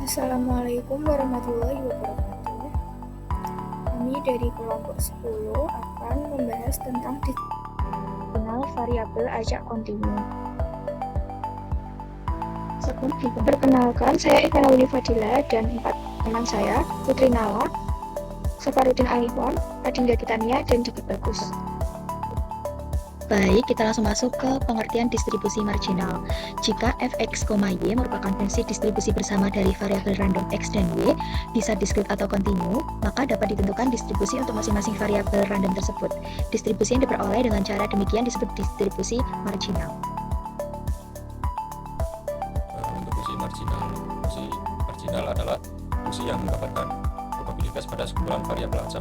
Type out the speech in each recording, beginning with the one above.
Assalamualaikum warahmatullahi wabarakatuh. Kami dari kelompok 10 akan membahas tentang dikenal variabel ajak kontinu. Perkenalkan, saya Iqbal Fadila dan 4 teman saya, Putri Nala, Safarudin Alifon, Adinda Titania, dan Diki Bagus. Baik, kita langsung masuk ke pengertian distribusi marginal. Jika fx, y merupakan fungsi distribusi bersama dari variabel random x dan y, bisa diskrit atau kontinu, maka dapat ditentukan distribusi untuk masing-masing variabel random tersebut. Distribusi yang diperoleh dengan cara demikian disebut distribusi marginal. Untuk fungsi marginal adalah fungsi yang mendapatkan probabilitas pada sekumpulan variabel acak.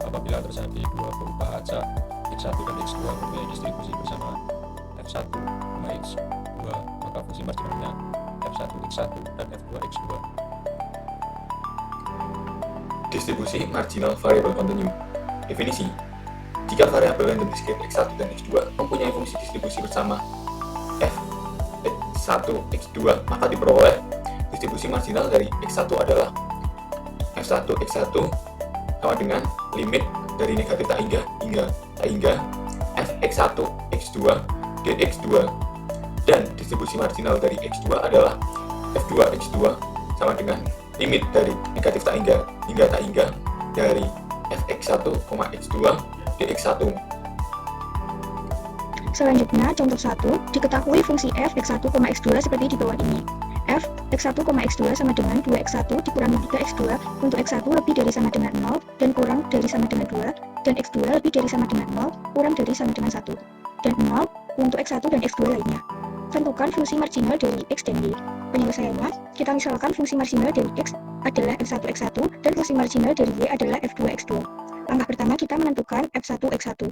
Apabila terjadi dua berupa acak x1 dan x2 mempunyai distribusi bersama f1, x2, maka fungsi marginalnya f1 x1 dan f2 x2. Distribusi marginal variabel kontinu. Definisi: jika variabel yang diskrit x1 dan x2 mempunyai fungsi distribusi bersama f x1 x2, maka diperoleh distribusi marginal dari x1 adalah f1 x1 sama dengan limit dari negatif tak hingga f x1 x2 dx2, dan distribusi marginal dari x2 adalah f2 x2 sama dengan limit dari negatif tak hingga dari f x1, x2 dx1. Selanjutnya, contoh 1, diketahui fungsi f x1, x2 seperti di bawah ini. F x1, x2 sama dengan 2x1 dikurangi 3x2 untuk x1 lebih dari sama dengan 0 dan kurang dari sama dengan 2, dan x2 lebih dari sama dengan 0 kurang dari sama dengan 1, dan 0 untuk x1 dan x2 lainnya. Tentukan fungsi marginal dari x dan y. Penyelesaiannya, kita misalkan fungsi marginal dari x adalah f1 x1 dan fungsi marginal dari y adalah f2 x2. Langkah pertama, kita menentukan f1 x1.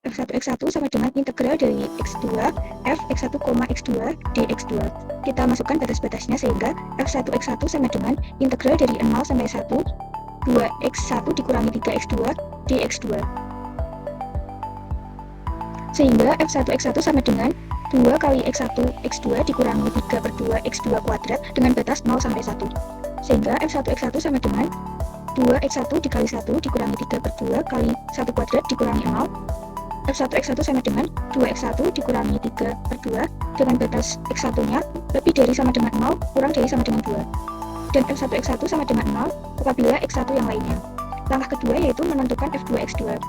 f1 x1 sama dengan integral dari x2 f x1, x2 dx2. Kita masukkan batas-batasnya sehingga f1 x1 sama dengan integral dari 0 sampai 1 2x1 dikurangi 3x2 dx2. Sehingga f1 x1 sama dengan 2 kali x1 x2 dikurangi 3 per 2 x2 kuadrat dengan batas 0 sampai 1. Sehingga f1 x1 sama dengan 2x1 dikali 1 dikurangi 3 per 2 kali 1 kuadrat dikurangi 0. f1 x1 sama dengan 2x1 dikurangi 3 per 2 dengan batas x1 nya lebih dari sama dengan 0 kurang dari sama dengan 2, dan f1 x1 sama dengan 0 apabila x1 yang lainnya. Langkah kedua yaitu menentukan f2 x2.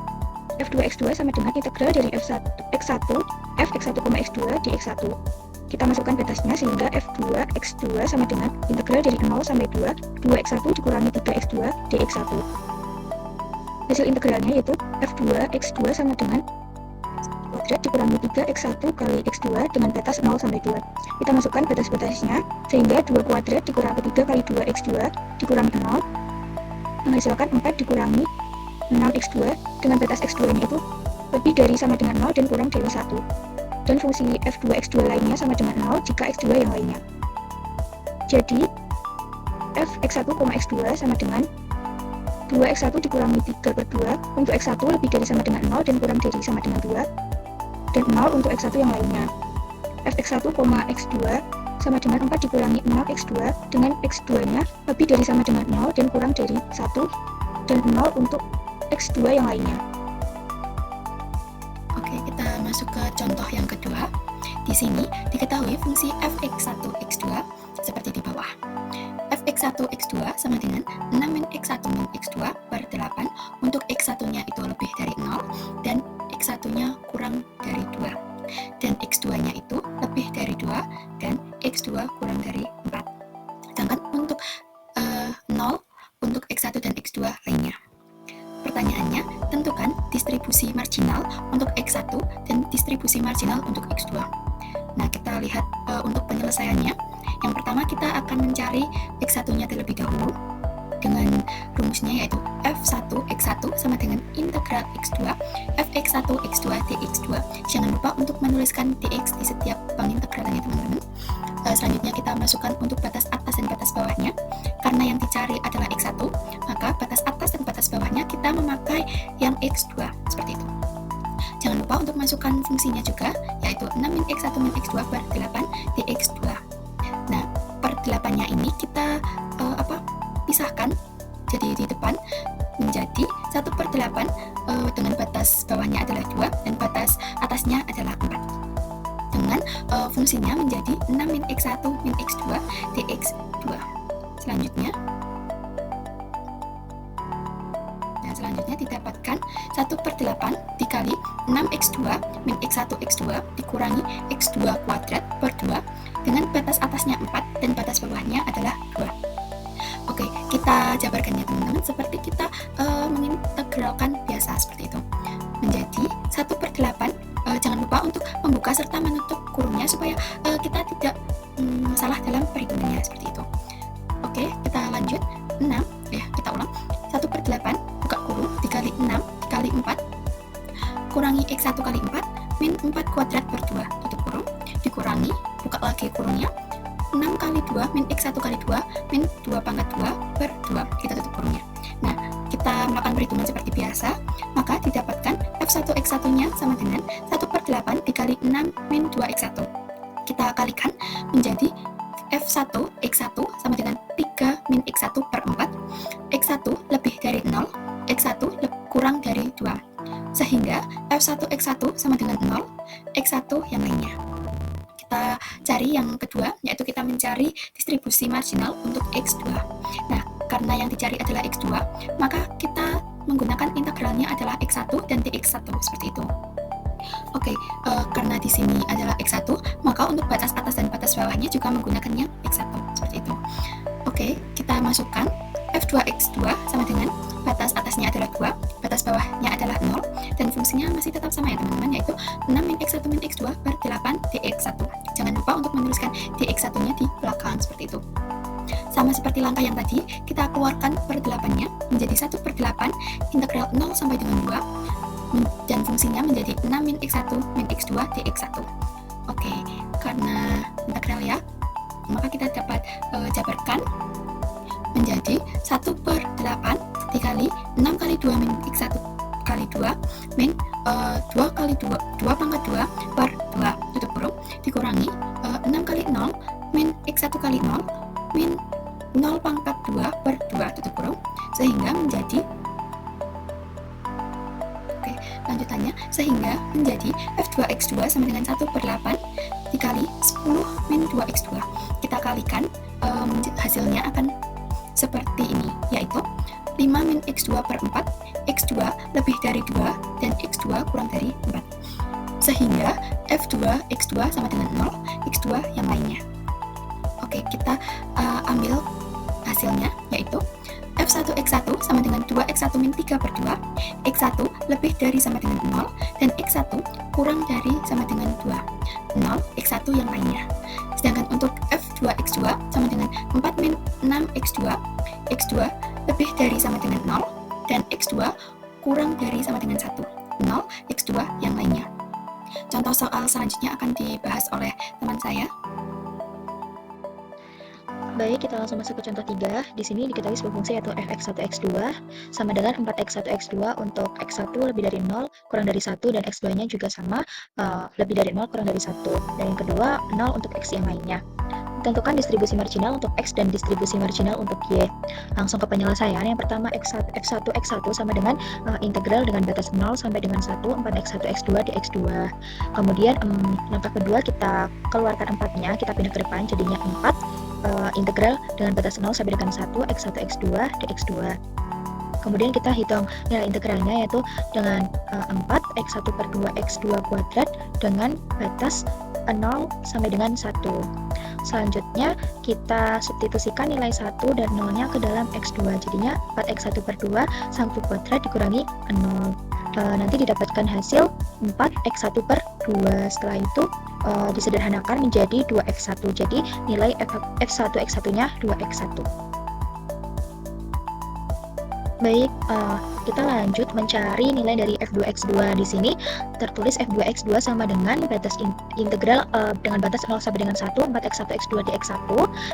f2 x2 sama dengan integral dari x1 f x1, x2 dx1. Kita masukkan batasnya sehingga f2 x2 sama dengan integral dari 0 sampai 2 2x1 dikurangi 3x2 dx1. Hasil integralnya yaitu f2 x2 sama dengan kuadrat dikurangi 3x1 kali x2 dengan batas 0 sampai 2. Kita masukkan batas-batasnya sehingga 2 kuadrat dikurangi 3 kali 2x2 dikurangi 0 menghasilkan 4 dikurangi 6x2 dengan batas x2 nya itu lebih dari sama dengan 0 dan kurang dari 1, dan fungsi f2 x2 lainnya sama dengan 0 jika x2 yang lainnya. Jadi f x1, x2 sama dengan 2x1 dikurangi 3 per 2 untuk x1 lebih dari sama dengan 0 dan kurang dari sama dengan 2, dan 0 untuk x1 yang lainnya. Fx1, x2 sama dengan 4 dikurangi 0x2 dengan x2 nya lebih dari sama dengan 0 dan kurang dari 1, dan 0 untuk x2 yang lainnya. Oke, kita masuk ke contoh yang kedua. Di sini diketahui fungsi fx1 x2 seperti di bawah. fx1 x2 sama dengan 6 min x1 min x2 per 8 untuk x1-nya itu lebih dari 0 dan x1-nya kurang dari 2, dan x2-nya itu lebih dari 2 dan x2 kurang dari 4. Sedangkan untuk 0 untuk x1 dan x2 lainnya. Pertanyaannya, tentukan distribusi marginal untuk x1 dan distribusi marginal untuk x2. Nah, kita lihat untuk penyelesaiannya. Yang pertama, kita akan mencari x1-nya terlebih dahulu dengan rumusnya yaitu f1 x1 sama dengan integral x2 fx1 x2 dx2. Jangan lupa untuk menuliskan dx di setiap pengintegralannya, teman-teman. Selanjutnya kita masukkan untuk batas atas dan batas bawahnya. Karena yang dicari adalah x1, maka batas atas dan batas bawahnya kita memakai yang x2 seperti itu. Jangan lupa untuk masukkan fungsinya juga, yaitu 6 min x1 min x2 per 8 dx2. Nah, per 8-nya ini kita pisahkan, jadi di depan menjadi 1/8 dengan batas bawahnya adalah 2 dan batas atasnya adalah 4 dengan fungsinya menjadi 6 min X1 min X2 dx2. Selanjutnya didapatkan 1/8 dikali 6x2 min x1 x2 dikurangi x2 kuadrat per 2 dengan batas atasnya 4 dan batas bawahnya adalah 2. Oke, kita jabarkannya teman-teman seperti kita mengintegralkan biasa seperti itu. Menjadi 1/8, jangan lupa untuk membuka serta menutup kurungnya supaya kita tidak salah dalam perhitungannya seperti itu. Oke, kita lanjut. 6, kita ulang. 1/8 buka kurung dikali 6 dikali 4 kurangi x1 kali 4 min 4 kuadrat per 2 tutup kurung dikurangi buka lagi kurungnya 6 kali 2 min x1 kali 2 min 2 pangkat 2 per 2 kita tutup kurungnya. Nah, kita melakukan perhitungan seperti biasa, maka didapatkan f1 x1 nya sama dengan 1/8 dikali 6 min 2x1. Kita kalikan menjadi f1 x1 sama dengan 3 min x1 per 4, x1 lebih dari 0, x1 kurang dari 2, sehingga f1 x1 sama dengan 0, x1 yang lainnya. Kita cari yang kedua, yaitu kita mencari distribusi marginal untuk x2. Nah, karena yang dicari adalah x2, maka kita menggunakan integralnya adalah x1 dan dx1 seperti itu. Oke, karena di sini adalah x1, maka untuk batas atas dan batas bawahnya juga menggunakannya x1 seperti itu. Oke, kita masukkan f2x2 sama dengan batas atasnya adalah 2, batas bawahnya adalah 0, dan fungsinya masih tetap sama ya teman-teman, yaitu 6 min x1 min x2 per 8 dx1. Jangan lupa untuk menuliskan dx1-nya di belakang seperti itu. Sama seperti langkah yang tadi, kita keluarkan per 8-nya menjadi 1/8 integral 0 sampai dengan 2, dan fungsinya menjadi 6 min x1 min x2 dx1. Oke, karena integral ya, maka kita dapat jabarkan menjadi 1/8 dikali 6 kali 2 min x1 kali 2 min 2 kali 2 pangkat 2 per 2 tutup kurung dikurangi 6 kali 0 min x1 kali 0 min 0 pangkat 2 per 2 tutup kurung, sehingga menjadi lanjutannya, sehingga menjadi f2x2 sama dengan 1/8 dikali 10 min 2x2. Kita kalikan, hasilnya akan seperti ini, yaitu 5 min x2 per 4, x2 lebih dari 2 dan x2 kurang dari 4, sehingga f2x2 sama dengan 0, x2 yang lainnya. Oke, kita ambil hasilnya, yaitu f1x1 sama dengan 2x1 min 3 per 2, x1 lebih dari sama dengan 0, dan x1 kurang dari sama dengan 2, 0, x1 yang lainnya. Sedangkan untuk f2x2 sama dengan 4 min 6x2, x2 lebih dari sama dengan 0, dan x2 kurang dari sama dengan 1, 0, x2 yang lainnya. Contoh soal selanjutnya akan dibahas oleh teman saya. Baik, kita langsung masuk ke contoh 3. Di sini diketahui sebuah fungsi yaitu fx1 x2 sama dengan 4x1 x2 untuk x1 lebih dari 0 kurang dari 1 dan x2-nya juga sama, lebih dari 0 kurang dari 1. Dan yang kedua, 0 untuk x yang lainnya. Tentukan distribusi marginal untuk x dan distribusi marginal untuk y. Langsung ke penyelesaian. Yang pertama, f1 x1 sama dengan integral dengan batas 0 sampai dengan 1, 4x1 x2 dx2. Kemudian langkah kedua, kita keluarkan 4-nya, kita pindah ke depan, jadinya 4 integral dengan batas 0 sampai dengan 1, x1 x2 dx2. Kemudian kita hitung nilai integralnya, yaitu dengan 4 x1 per 2 x2 kuadrat dengan batas 0 sampai dengan 1. Selanjutnya kita substitusikan nilai 1 dan 0-nya ke dalam x2, jadinya 4x1 per 2 1 kuadrat dikurangi 0. Nanti didapatkan hasil 4x1 per 2. Setelah itu disederhanakan menjadi 2x1, jadi nilai f1 x1-nya 2x1. Baik, kita lanjut mencari nilai dari f2x2. Di sini tertulis f2x2 sama dengan batas integral dengan batas 0 sampai dengan 1, 4x1 x2 dx1.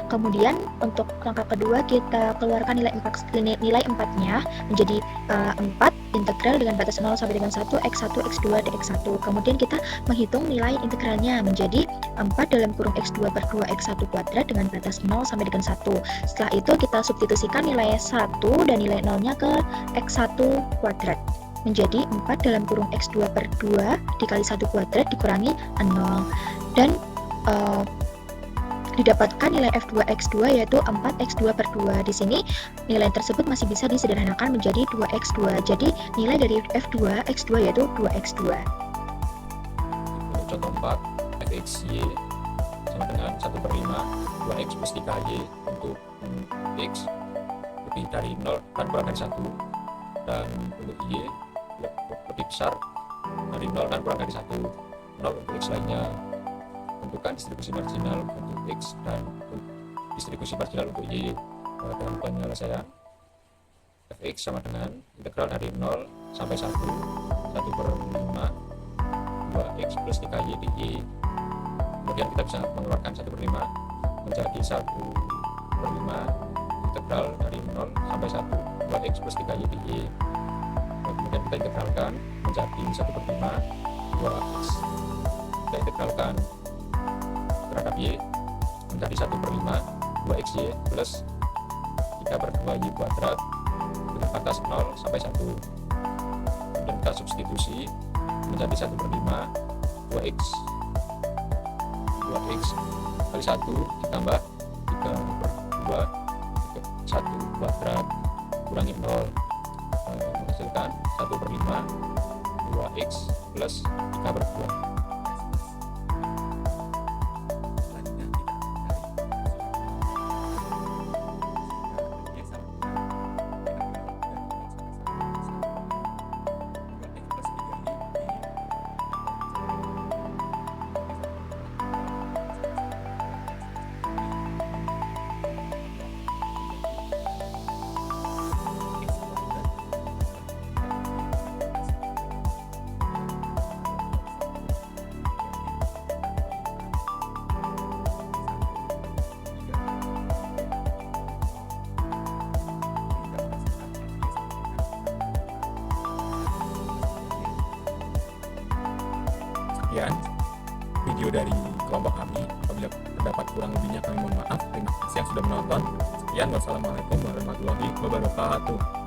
Kemudian untuk langkah kedua kita keluarkan nilai 4-nya menjadi 4 integral dengan batas 0 sampai dengan 1 x1, x2, dx1. Kemudian kita menghitung nilai integralnya menjadi 4 dalam kurung x2 per 2 x1 kuadrat dengan batas 0 sampai dengan 1. Setelah itu kita substitusikan nilai 1 dan nilai 0-nya ke x1 kuadrat. Menjadi 4 dalam kurung x2 per 2 dikali 1 kuadrat dikurangi 0. Dan didapatkan nilai f2x2 yaitu 4x2 per 2. Di sini nilai tersebut masih bisa disederhanakan menjadi 2x2. Jadi nilai dari f2x2 yaitu 2x2. Untuk contoh 4, fxy sama dengan 1/5 2x plus 3y untuk x lebih dari 0 dan kurang dari 1, dan untuk y lebih besar dari 0 dan kurang dari 1. 0 untuk x lainnya. Tentukan distribusi marginal untuk x dan distribusi marginal untuk y. Dalam penyelesaian, fx sama dengan integral dari 0 sampai 1 1/5 2x plus 3y dy. Kemudian kita bisa mengeluarkan 1/5 menjadi 1/5 integral dari 0 sampai 1 2x plus 3y dy. Kemudian kita integralkan menjadi 1/5 2x. Kita integralkan terhadap y menjadi 1/5 2xy plus 3/2y kuadrat dengan batas 0 sampai 1. Kemudian kita substitusi menjadi 1/5 2x kali 1 ditambah 3/2 1 kuadrat kurangi 0 menghasilkan 1/5 2x plus 3/2. Sekian video dari kelompok kami. Apabila terdapat kurang lebihnya kami mohon maaf. Terima kasih yang sudah menonton. Sekian, wassalamualaikum warahmatullahi wabarakatuh.